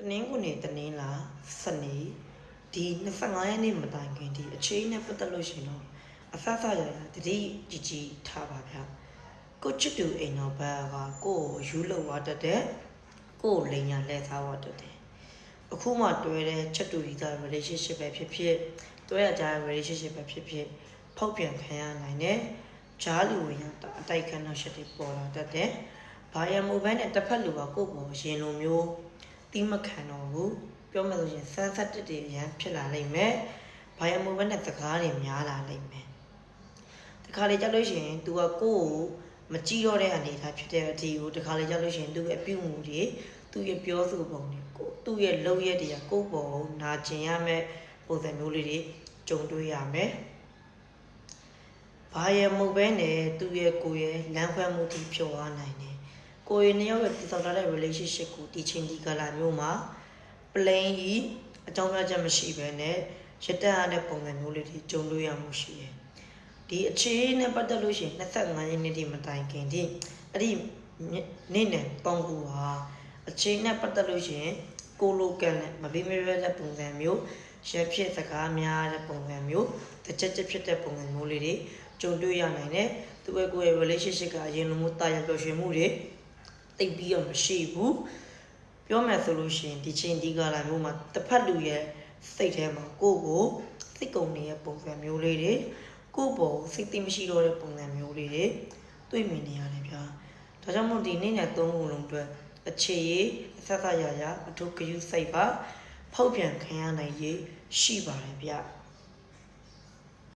တင်းကိုနေတင်းလာစနေဒီ25ရက်နေ့မတိုင်ခင်ဒီအချိန်နဲ့ပတ်သက်လို့ရှင်တော့အဖဖရရတတိကြီးထားပါဗျကိုချစ်တူအိမ်တော်ဘက်ကကိုယူလောက်ဝတတ်တဲ့ကိုလိန်ညာလဲသားဝတတ်တယ်အခုမှတွဲတဲ့ချစ်တူဒီသား relationship ပဲဖြစ်ဖြစ်တွဲရကြတဲ့ relationship ပဲဖြစ်ဖြစ်ဖောက်ပြန်ခံရနိုင်တယ်ဂျားလူဝင်ရအတိုက်ခံတော့ရှစ်တွေပေါ်လာတတ်တယ်ဘာရမိုဘဲနဲ့တစ်ဖက်လူကကိုယ့်ပေါ်ရင်လိုမျိုးတီးမခံတော့ဘူးပြောမှဆိုရင်ဆန်းဆက်တက်တွေရန်ဖြစ်လာလိမ့်မယ်ဘာရမိုဘဲနဲ့စကားတွေများလာလိမ့်မယ်တခါလေကြောက်လို့ရှိရင် तू ကကိုယ့်ကိုမကြည့်တော့တဲ့အနေအထားဖြစ်တဲ့အဒီကိုတခါလေကြောက်လို့ရှိရင် तू ရဲ့ပြုမှုတွေသူ့ရဲ့ပြောဆိုပုံတွေကိုသူ့ရဲ့လုပ်ရက်တွေကကိုယ့်ပေါ်နာကျင်ရမယ့်ပုံစံမျိုးလေးတွေကြုံတွေ့ရမယ်ဘာရမိုဘဲနဲ့သူ့ရဲ့ကိုယ်ရဲ့လမ်းခွဲမှုတွေဖြောသွားနိုင်တယ်ကိုယ်နှစ်ယောက်ရဲ့တည်ဆောက်ထားတဲ့ relationship ကိုဒီချိန်ဒီကလာမျိုးမှာ plain ကြီးအကြောင်းပြချက်မရှိဘဲနဲ့ရတက်ရတဲ့ပုံစံမျိုးလေးတွေကြုံတွေ့ရမှုရှိတယ်ဒီအခြေနဲ့ပတ်သက်လို့ရှိရင်25ရက်နေ့ဒီမတိုင်ခင်ဒီအဲ့ဒီနေ့နဲ့ပေါင်းကူဟာအခြေနဲ့ပတ်သက်လို့ရှိရင်ကိုလိုကန်နဲ့မပေးမရတဲ့ပုံစံမျိုးရဖြစ်စကားများတဲ့ပုံစံမျိုးတချက်ချက်ဖြစ်တဲ့ပုံစံမျိုးလေးတွေကြုံတွေ့ရနိုင်တယ်သူ့ရဲ့ကိုယ့်ရဲ့ relationship ကအရင်လိုမျိုးတာယာပျော်ရွှင်မှုတွေတိတ်ပြီးတော့မရှိဘူးပြောမယ်ဆိုလို့ရှိရင်ဒီချိန်ဒီကလာမျိုးမှာတစ်ဖက်လူရဲ့စိတ်ထဲမှာကိုယ့်ကိုစိတ်ကုန်နေတဲ့ပုံစံမျိုးလေးတွေကိုယ့်ဘောစိတ်သိမရှိတော့တဲ့ပုံစံမျိုးလေးတွေတွေ့မြင်နေရတယ်ဗျာဒါကြောင့်မို့ဒီနေ့နဲ့သုံးခုလုံးအတွက်အခြေရေးအဆက်ဆက်ရရအထူးဂရုစိုက်ပါဖောက်ပြန်ခံရနိုင်ရေးရှိပါတယ်ဗျာ